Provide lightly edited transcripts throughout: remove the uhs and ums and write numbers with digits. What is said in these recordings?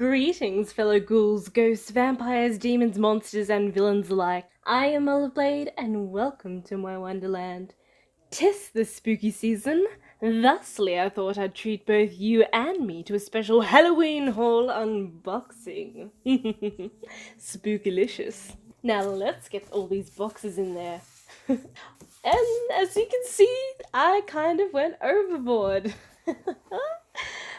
Greetings, fellow ghouls, ghosts, vampires, demons, monsters, and villains alike. I am Rollerblade, and welcome to my wonderland. 'Tis the spooky season. Thusly, I thought I'd treat both you and me to a special Halloween haul unboxing. Spookylicious. Now let's get all these boxes in there. And as you can see, I kind of went overboard.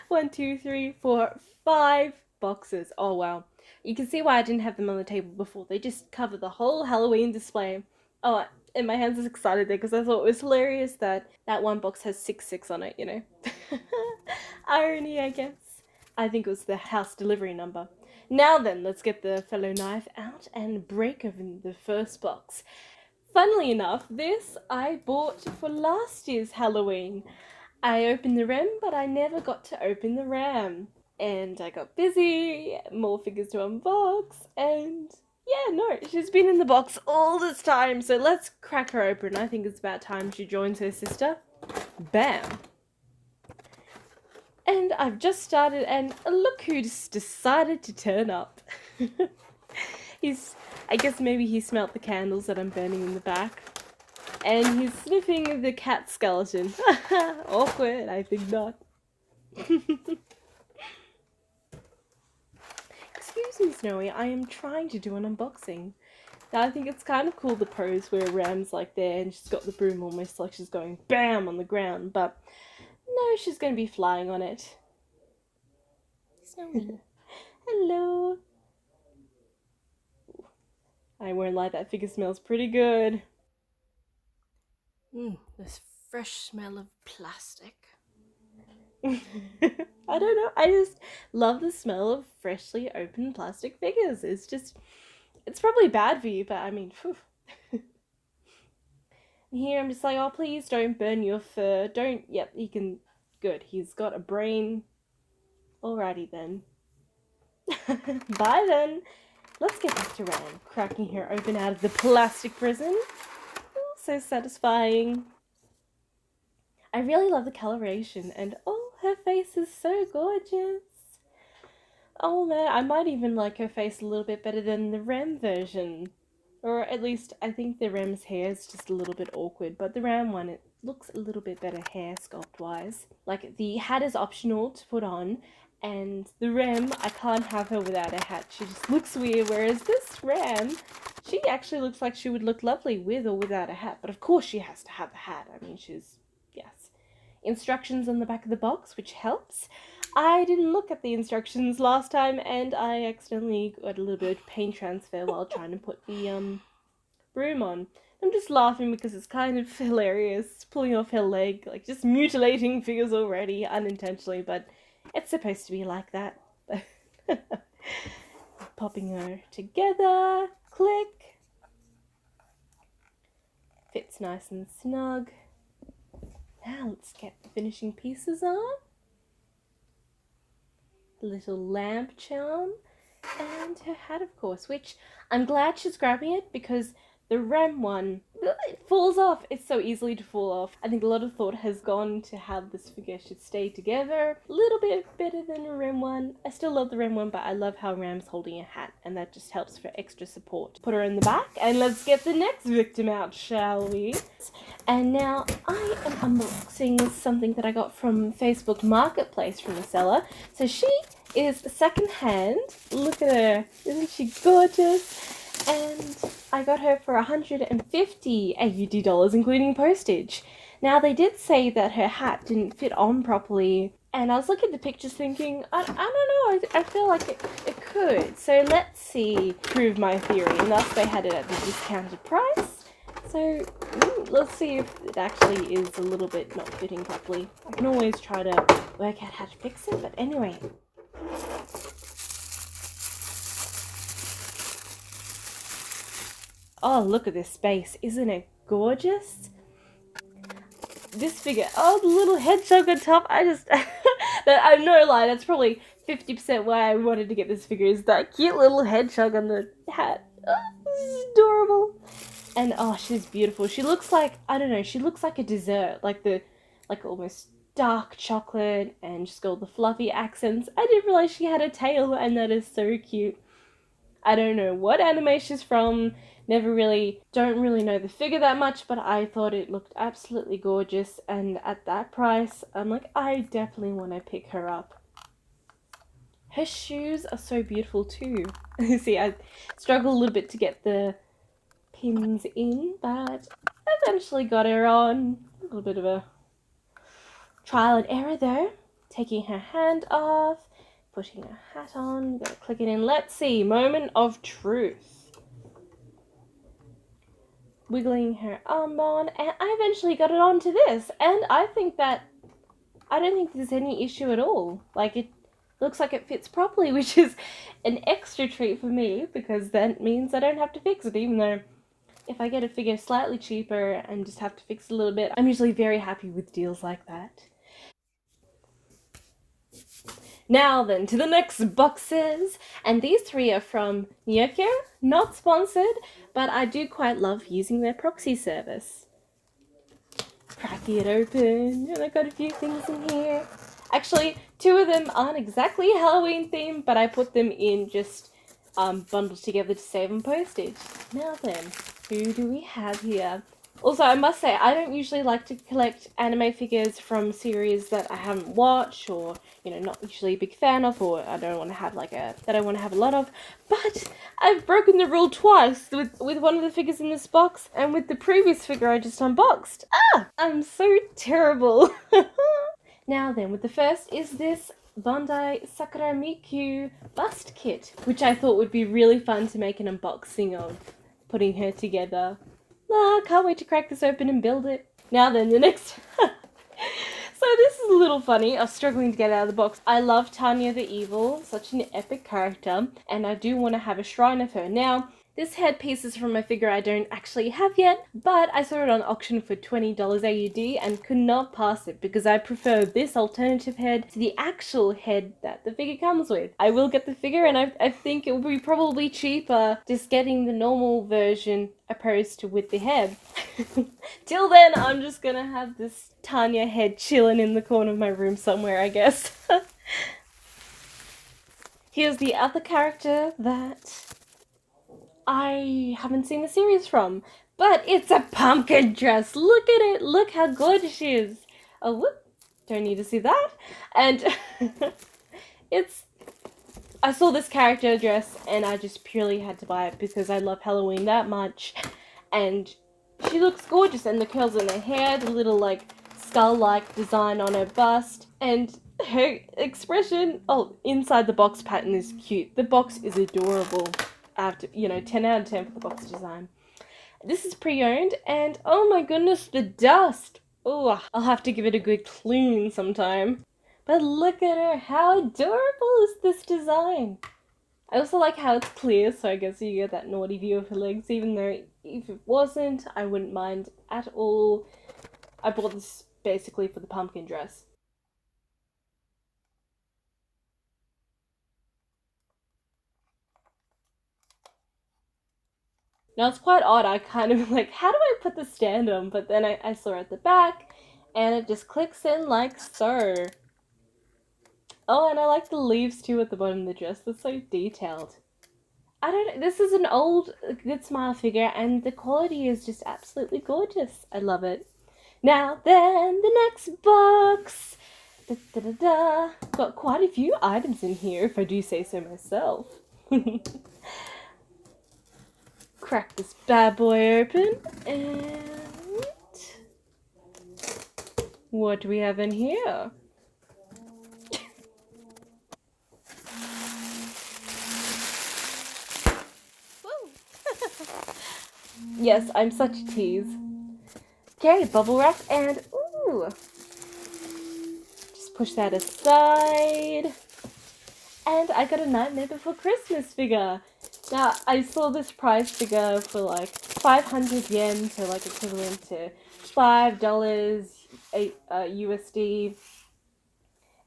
1, 2, 3, 4, 5 boxes. Oh wow. You can see why I didn't have them on the table before. They just cover the whole Halloween display. Oh, and my hands are excited there because I thought it was hilarious that one box has 666 on it, you know. Irony, I guess. I think it was the house delivery number. Now then, let's get the fellow knife out and break open the first box. Funnily enough, this I bought for last year's Halloween. I opened the Rem, but I never got to open the Ram. And I got busy, more figures to unbox, and yeah, no, she's been in the box all this time, so let's crack her open. I think it's about time she joins her sister. Bam! And I've just started, and look who's decided to turn up. I guess maybe he smelt the candles that I'm burning in the back. And he's sniffing the cat skeleton. Awkward, I think not. Excuse me, Snowy, I am trying to do an unboxing. Now, I think it's kind of cool the pose where Ram's like there and she's got the broom almost like she's going BAM on the ground, but no, she's going to be flying on it. Snowy. Hello. I won't lie, that figure smells pretty good. This fresh smell of plastic. I don't know, I just love the smell of freshly opened plastic figures. It's probably bad for you, but I mean, phew. Here I'm just like, oh please don't burn your fur, don't, yep, he can, good, he's got a brain. Alrighty then. Bye then. Let's get back to Ram, cracking her open out of the plastic prison. Oh, so satisfying. I really love the coloration, and oh, her face is so gorgeous. Oh man, I might even like her face a little bit better than the Ram version. Or at least, I think the Ram's hair is just a little bit awkward, but the Ram one, it looks a little bit better hair sculpt-wise. Like, the hat is optional to put on, and the Ram, I can't have her without a hat. She just looks weird, whereas this Ram, she actually looks like she would look lovely with or without a hat. But of course she has to have a hat. I mean, yes. Instructions on the back of the box, which helps. I didn't look at the instructions last time, and I accidentally got a little bit of paint transfer while trying to put the broom on. I'm just laughing because it's kind of hilarious, pulling off her leg, like just mutilating figures already, unintentionally, but it's supposed to be like that. Popping her together, click. Fits nice and snug. Now let's get the finishing pieces on. A little lamp charm, and her hat, of course, which I'm glad she's grabbing it because the Ram one, it falls off. It's so easily to fall off. I think a lot of thought has gone to how this figure should stay together. A little bit better than a Ram one. I still love the Ram one, but I love how Ram's holding a hat, and that just helps for extra support. Put her in the back, and let's get the next victim out, shall we? And now I am unboxing something that I got from Facebook Marketplace from the seller. So she is Secondhand. Look at her. Isn't she gorgeous? And I got her for 150 AUD dollars, including postage. Now, they did say that her hat didn't fit on properly, and I was looking at the pictures thinking, I don't know, I feel like it could. So let's see, prove my theory, and thus they had it at the discounted price. So let's see if it actually is a little bit not fitting properly. I can always try to work out how to fix it, but anyway. Oh, look at this space. Isn't it gorgeous? This figure, oh, the little hedgehog on top. I'm no lie, that's probably 50% why I wanted to get this figure, is that cute little hedgehog on the hat. Oh, this is adorable. And oh, she's beautiful. She looks like, I don't know, she looks like a dessert, like almost dark chocolate and just got all the fluffy accents. I didn't realize she had a tail, and that is so cute. I don't know what anime she's from, don't really know the figure that much, but I thought it looked absolutely gorgeous, and at that price, I'm like, I definitely want to pick her up. Her shoes are so beautiful too. See, I struggle a little bit to get the pins in, but eventually got her on. A little bit of a trial and error though. Taking her hand off, putting her hat on, gonna click it in. Let's see, moment of truth. Wiggling her arm on, and I eventually got it onto this, and I don't think there's any issue at all. Like, it looks like it fits properly, which is an extra treat for me, because that means I don't have to fix it, even though if I get a figure slightly cheaper and just have to fix it a little bit, I'm usually very happy with deals like that. Now then, to the next boxes, and these three are from Nyokyo, not sponsored, but I do quite love using their Proxy service. Cracking it open, and I got a few things in here. Actually, two of them aren't exactly Halloween themed, but I put them in just bundled together to save on postage. Now then, who do we have here? Also, I must say, I don't usually like to collect anime figures from series that I haven't watched, or, not usually a big fan of, or I don't want to have a lot of, but I've broken the rule twice with one of the figures in this box, and with the previous figure I just unboxed. I'm so terrible. Now then, with the first is this Bandai Sakura Miku bust kit, which I thought would be really fun to make an unboxing of, putting her together. Can't wait to crack this open and build it. Now then, the next... So this is a little funny. I was struggling to get it out of the box. I love Tanya the Evil, such an epic character, and I do want to have a shrine of her. Now, this headpiece is from a figure I don't actually have yet, but I saw it on auction for $20 AUD and could not pass it because I prefer this alternative head to the actual head that the figure comes with. I will get the figure, and I think it will be probably cheaper just getting the normal version opposed to with the head. Till then, I'm just gonna have this Tanya head chilling in the corner of my room somewhere, I guess. Here's the other character that I haven't seen the series from, but it's a pumpkin dress. Look at it. Look how gorgeous she is. Oh, whoop. Don't need to see that. And I saw this character dress and I just purely had to buy it because I love Halloween that much. And she looks gorgeous, and the curls in her hair, the little skull-like design on her bust, and her expression. Oh, inside the box pattern is cute. The box is adorable. I have to, 10 out of 10 for the box design. This is pre-owned, and oh my goodness, the dust. Oh, I'll have to give it a good clean sometime. But look at her. How adorable is this design? I also like how it's clear, so I guess you get that naughty view of her legs, even though if it wasn't, I wouldn't mind at all. I bought this basically for the pumpkin dress. Now it's quite odd, I kind of how do I put the stand on? But then I saw it at the back, and it just clicks in like so. Oh, and I like the leaves too at the bottom of the dress, they're so detailed. This is an old Good Smile figure, and the quality is just absolutely gorgeous. I love it. Now then, the next box. Got quite a few items in here, if I do say so myself. Crack this bad boy open, and what do we have in here? Yes, I'm such a tease. Okay, bubble wrap, and ooh, just push that aside. And I got a Nightmare Before Christmas figure. Now, I saw this price figure for 500 yen, so equivalent to $5 USD.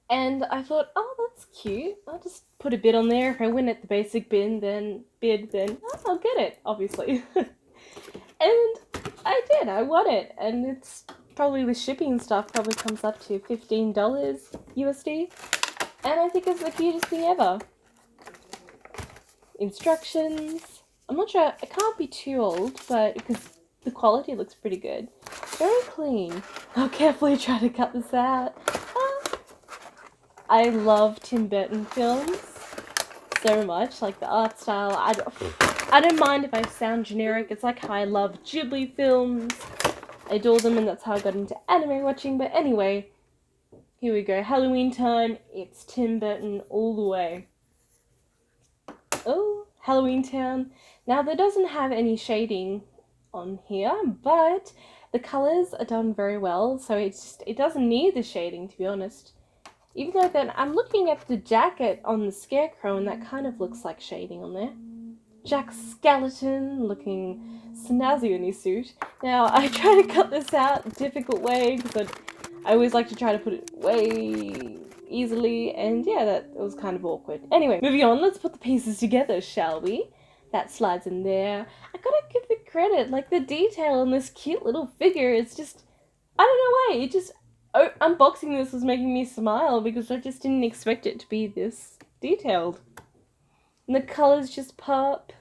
And I thought, oh, that's cute. I'll just put a bid on there. If I win at the basic bid, then I'll get it, obviously. And I did. I won it, and it's probably with shipping and stuff, probably comes up to $15 USD. And I think it's the cutest thing ever. Instructions. I'm not sure, it can't be too old, but because the quality looks pretty good. Very clean. I'll carefully try to cut this out. I love Tim Burton films so much, like the art style. I don't mind if I sound generic. It's like how I love Ghibli films. I adore them, and that's how I got into anime watching. But anyway, here we go. Halloween time. It's Tim Burton all the way. Oh, Halloween Town. Now, there doesn't have any shading on here, but the colours are done very well, so it doesn't need the shading, to be honest. Even though then I'm looking at the jacket on the Scarecrow, and that kind of looks like shading on there. Jack Skeleton looking snazzy in his suit. Now, I try to cut this out a difficult way, because I always like to try to put it way easily, and yeah, that was kind of awkward. Anyway, moving on, let's put the pieces together, shall we? That slides in there. I gotta give the credit, like the detail on this cute little figure is just, I don't know why, it just, unboxing this was making me smile because I just didn't expect it to be this detailed. And the colours just pop.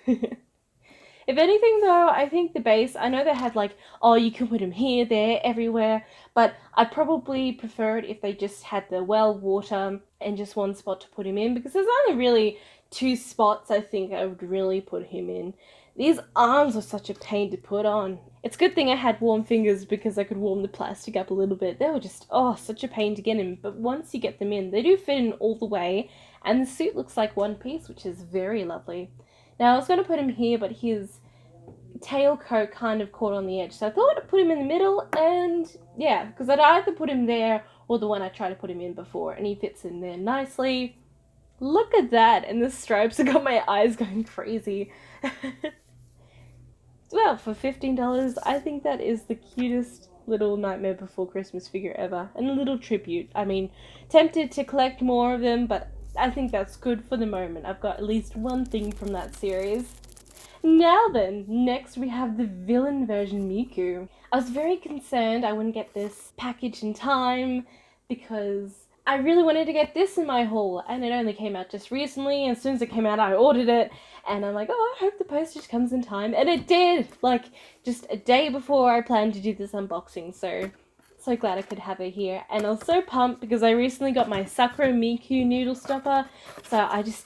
If anything though, I think the base, I know they had like, oh, you can put them here, there, everywhere, but I'd probably prefer it if they just had the well water and just one spot to put him in, because there's only really 2 spots I think I would really put him in. These arms are such a pain to put on. It's a good thing I had warm fingers because I could warm the plastic up a little bit. They were just, oh, such a pain to get in, but once you get them in, they do fit in all the way, and the suit looks like one piece, which is very lovely. Now, I was going to put him here, but his tail coat kind of caught on the edge, so I thought I'd put him in the middle, and yeah, because I'd either put him there or the one I tried to put him in before, and he fits in there nicely. Look at that, and the stripes have got my eyes going crazy. Well, for $15, I think that is the cutest little Nightmare Before Christmas figure ever, and a little tribute. I mean, tempted to collect more of them, but I think that's good for the moment. I've got at least one thing from that series. Now then, next we have the villain version Miku. I was very concerned I wouldn't get this package in time because I really wanted to get this in my haul, and it only came out just recently, and as soon as it came out I ordered it, and I'm like, oh, I hope the postage comes in time, and it did! Like, just a day before I planned to do this unboxing, so glad I could have it here. And I was so pumped because I recently got my Sakura Miku noodle stopper, so I just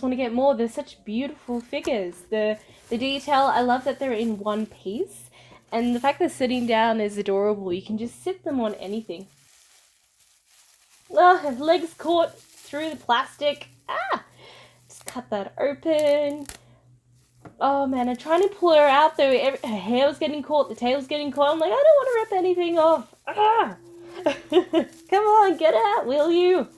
want to get more. They're such beautiful figures. The detail, I love that they're in one piece, and the fact they're sitting down is adorable. You can just sit them on anything. Oh, his legs caught through the plastic. Ah! Just cut that open. Oh man, I'm trying to pull her out though. Her hair was getting caught, the tail was getting caught. I'm like, I don't want to rip anything off. Ah! Come on, get out, will you?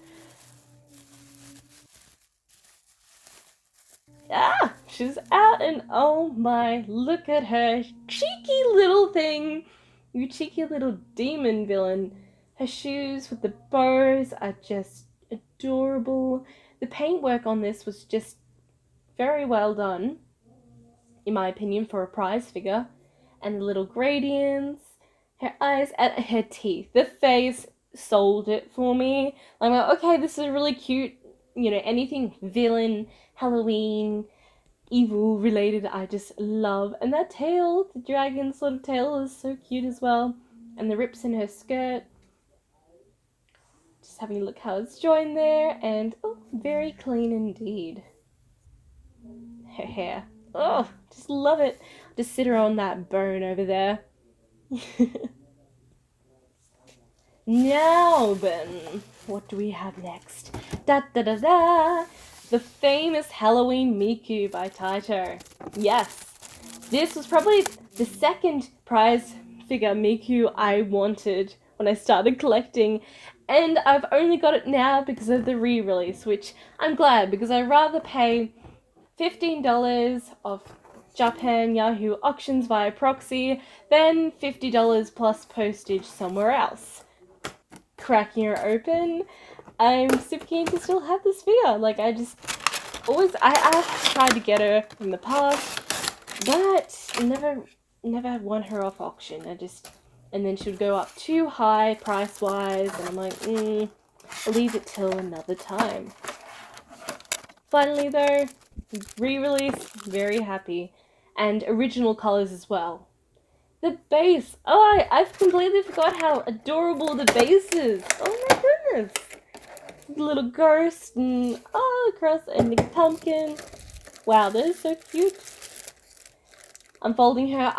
Ah! She's out, and oh my, look at her. Cheeky little thing. You cheeky little demon villain. Her shoes with the bows are just adorable. The paintwork on this was just very well done, in my opinion, for a prize figure. And the little gradients, her eyes, and her teeth. The face sold it for me. I'm like, okay, this is really cute. You know, anything villain, Halloween, evil related, I just love. And that tail, the dragon sort of tail, is so cute as well. And the rips in her skirt. Just having a look how it's joined there, and oh, very clean indeed. Her hair, oh, just love it. Just sit her on that bone over there. Now then, what do we have next? Da da da da! The famous Halloween Miku by Taito. Yes, this was probably the second prize figure Miku I wanted when I started collecting, and I've only got it now because of the re-release, which I'm glad, because I'd rather pay $15 of Japan Yahoo auctions via Proxy than $50 plus postage somewhere else. Cracking her open, I'm super keen to still have this figure. Like, I just always, I've tried to get her in the past, but never won her off auction. and then she would go up too high price-wise, and I'm like, I'll leave it till another time. Finally though, re-release, very happy. And original colours as well. The base! Oh, I've completely forgot how adorable the base is! Oh my goodness! The little ghost and cross and the pumpkin. Wow, that is so cute. Unfolding her,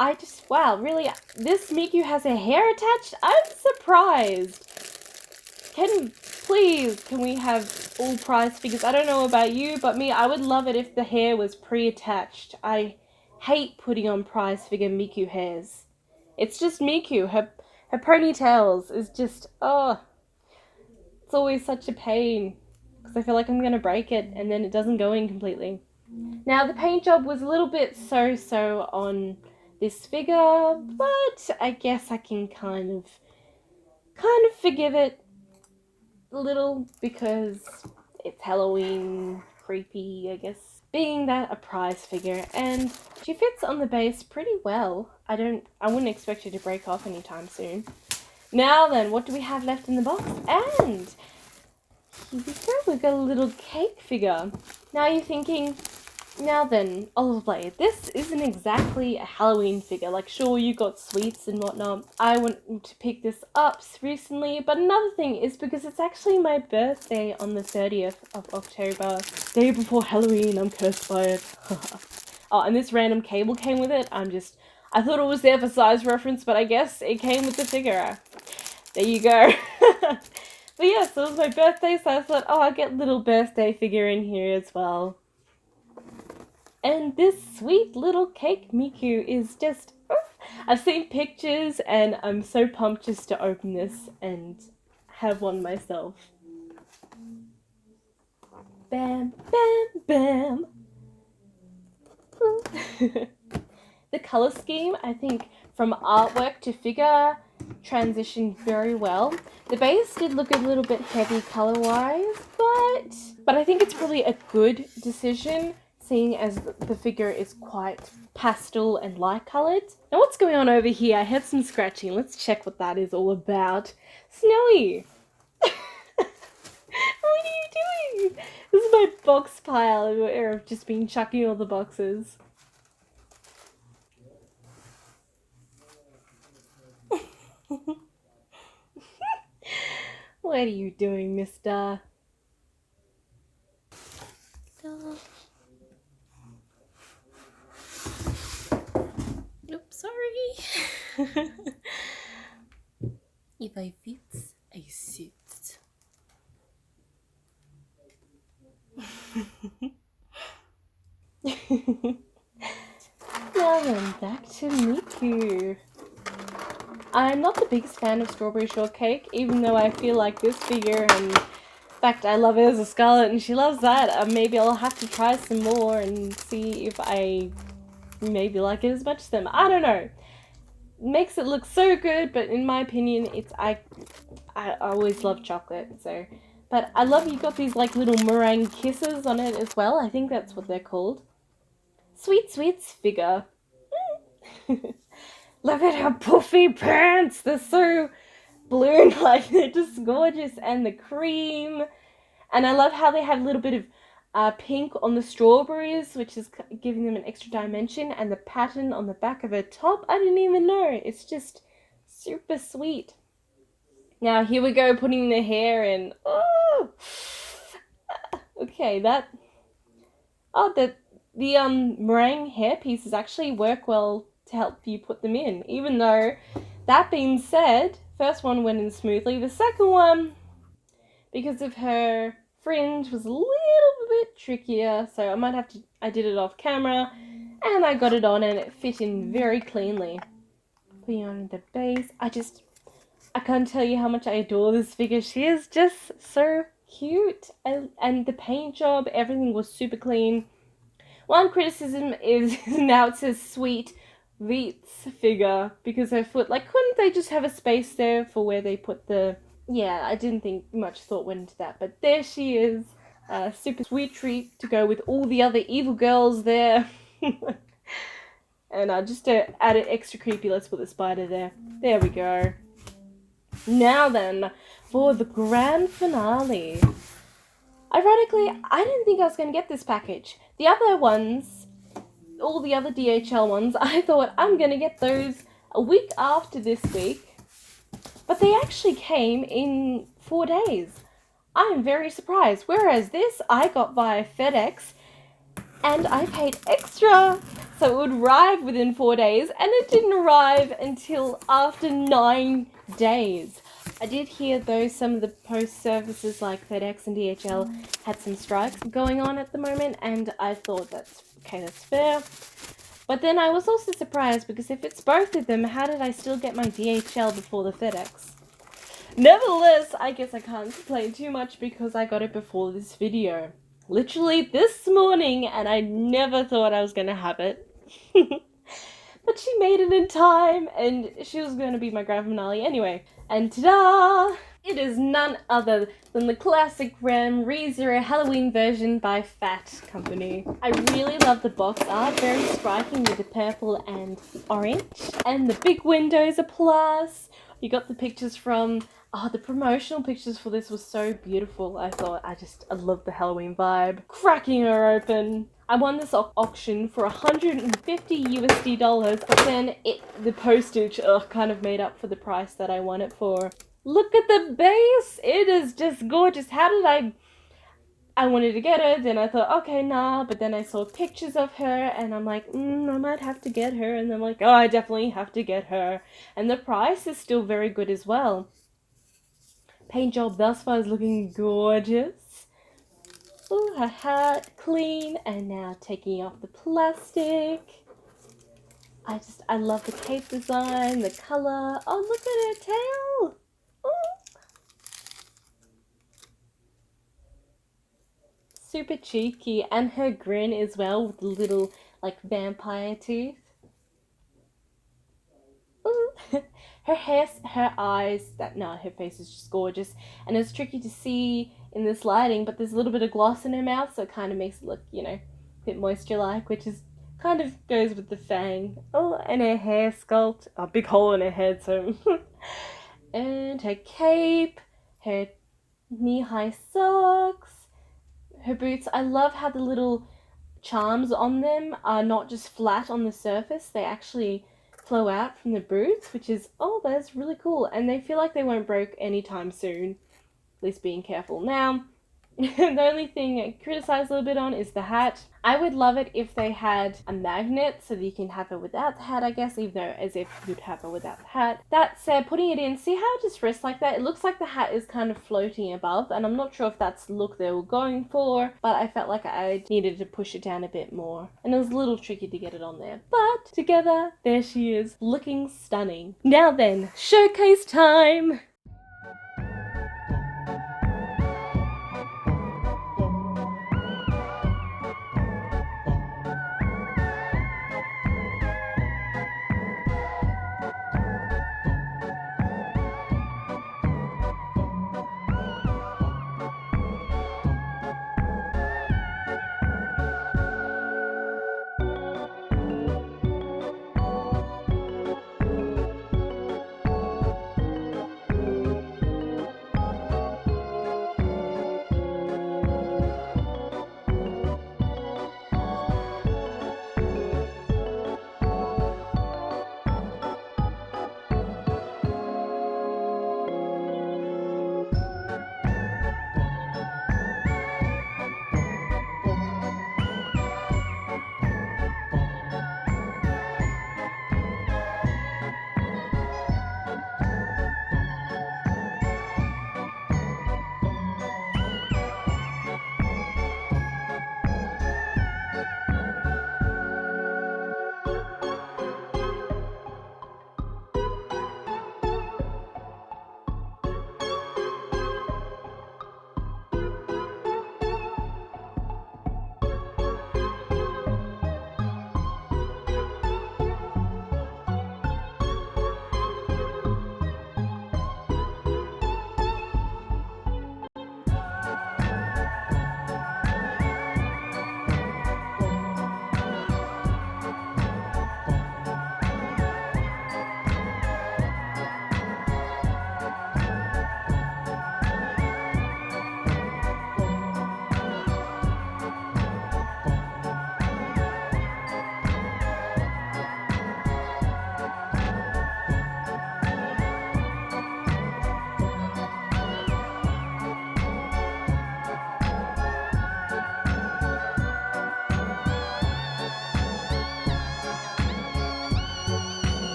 wow, really, this Miku has her hair attached? I'm surprised! Can we have all prize figures? I don't know about you, but me, I would love it if the hair was pre-attached. I hate putting on prize figure Miku hairs. It's just Miku. Her ponytails is just, it's always such a pain. Because I feel like I'm going to break it and then it doesn't go in completely. Now, the paint job was a little bit so-so on this figure, but I guess I can kind of forgive it a little because it's Halloween, creepy, I guess. Being that a prize figure, and she fits on the base pretty well. I wouldn't expect her to break off anytime soon. Now then, what do we have left in the box? And here we go, we've got a little cake figure. Now you're thinking, now then, Oliver Blade, this isn't exactly a Halloween figure. Like, sure, you got sweets and whatnot. I went to pick this up recently, but another thing is because it's actually my birthday on the 30th of October. Day before Halloween, I'm cursed by it. Oh, and this random cable came with it. I thought it was there for size reference, but I guess it came with the figure. There you go. But yeah, so it was my birthday, so I thought, I'll get a little birthday figure in here as well. And this sweet little cake Miku is just, I've seen pictures and I'm so pumped just to open this and have one myself. Bam, bam, bam. The color scheme, I think, from artwork to figure transitioned very well. The base did look a little bit heavy color-wise, but I think it's probably a good decision, seeing as the figure is quite pastel and light coloured. Now what's going on over here? I heard some scratching. Let's check what that is all about. Snowy! What are you doing? This is my box pile where I've just been chucking all the boxes. What are you doing, mister? Oops, sorry. If I fit, I sit. Now then, back to Miku. I'm not the biggest fan of strawberry shortcake, even though I feel like this figure, and in fact I love it as a Scarlet and she loves that. Maybe I'll have to try some more and see if I maybe like it as much as them. I don't know. Makes it look so good, but in my opinion, I always love chocolate, so. But I love you got these like little meringue kisses on it as well. I think that's what they're called. Sweet Sweets figure. Look at her puffy pants! They're so balloon-like, they're just gorgeous. And the cream. And I love how they have a little bit of pink on the strawberries, which is giving them an extra dimension. And the pattern on the back of her top, I didn't even know. It's just super sweet. Now here we go, putting the hair in. Oh! Okay, the meringue hair pieces actually work well to help you put them in, even though, that being said, first one went in smoothly. The second one, because of her fringe, was a little bit trickier, so I did it off camera, and I got it on and it fit in very cleanly. Putting on the base, I can't tell you how much I adore this figure. She is just so cute, and the paint job, everything was super clean. One criticism is now it says Sweet Veets figure because her foot, like, couldn't they just have a space there for where they put the... Yeah, I didn't think much thought went into that, but there she is. Super sweet treat to go with all the other evil girls there. And just to add it extra creepy, let's put the spider there. There we go. Now then, for the grand finale. Ironically, I didn't think I was going to get this package. The other ones, all the other DHL ones, I thought I'm going to get those a week after this week. But they actually came in 4 days. I'm very surprised. Whereas this, I got via FedEx and I paid extra. So it would arrive within 4 days and it didn't arrive until after 9 days. I did hear though some of the post services like FedEx and DHL had some strikes going on at the moment, and I thought that's fair. But then I was also surprised because if it's both of them, how did I still get my DHL before the FedEx? Nevertheless, I guess I can't complain too much because I got it before this video. Literally this morning, and I never thought I was going to have it. But she made it in time, and she was going to be my grand finale anyway. And ta-da! It is none other than the classic Rem ReZero Halloween version by Fat Company. I really love the box art, very striking with the purple and orange. And the big windows are plus. You got the pictures from... Oh, the promotional pictures for this was so beautiful. I thought, I love the Halloween vibe. Cracking her open. I won this auction for $150 but then the postage kind of made up for the price that I won it for. Look at the base! It is just gorgeous. How did I wanted to get her, then I thought, okay, nah, but then I saw pictures of her, and I'm like, I might have to get her, and I'm like, oh, I definitely have to get her. And the price is still very good as well. Paint job thus far is looking gorgeous. Ooh, her hat clean, and now taking off the plastic. I love the cape design, the color. Oh, look at her tail. Ooh. Super cheeky, and her grin as well with the little like vampire teeth. Ooh. Her hair, her eyes, her face is just gorgeous, and it's tricky to see in this lighting, but there's a little bit of gloss in her mouth, so it kind of makes it look, a bit moisture-like, which is kind of goes with the fang. Oh, and her hair sculpt, a big hole in her head, so and her cape, her knee-high socks, her boots. I love how the little charms on them are not just flat on the surface, they actually flow out from the boots, which is, that's really cool, and they feel like they won't break anytime soon, at least being careful. Now, the only thing I criticize a little bit on is the hat. I would love it if they had a magnet so that you can have her without the hat, I guess, even though as if you'd have her without the hat. That said, putting it in, see how it just rests like that? It looks like the hat is kind of floating above, and I'm not sure if that's the look they were going for, but I felt like I needed to push it down a bit more, and it was a little tricky to get it on there. But together, there she is, looking stunning. Now then, showcase time!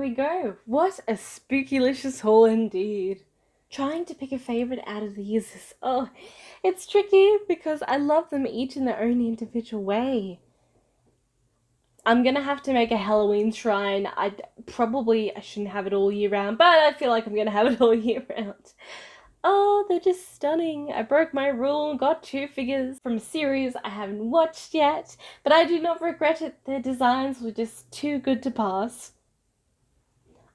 we go. What a spookylicious haul indeed. Trying to pick a favourite out of these is, it's tricky because I love them each in their own individual way. I'm gonna have to make a Halloween shrine. I shouldn't have it all year round, but I feel like I'm gonna have it all year round. Oh, they're just stunning. I broke my rule and got 2 figures from a series I haven't watched yet, but I do not regret it. Their designs were just too good to pass.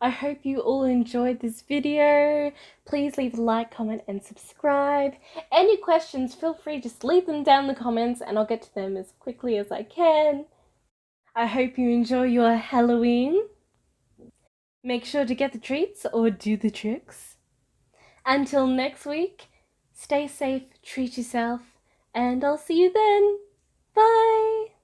I hope you all enjoyed this video. Please leave a like, comment, and subscribe. Any questions, feel free, just leave them down in the comments and I'll get to them as quickly as I can. I hope you enjoy your Halloween. Make sure to get the treats or do the tricks. Until next week, stay safe, treat yourself, and I'll see you then. Bye!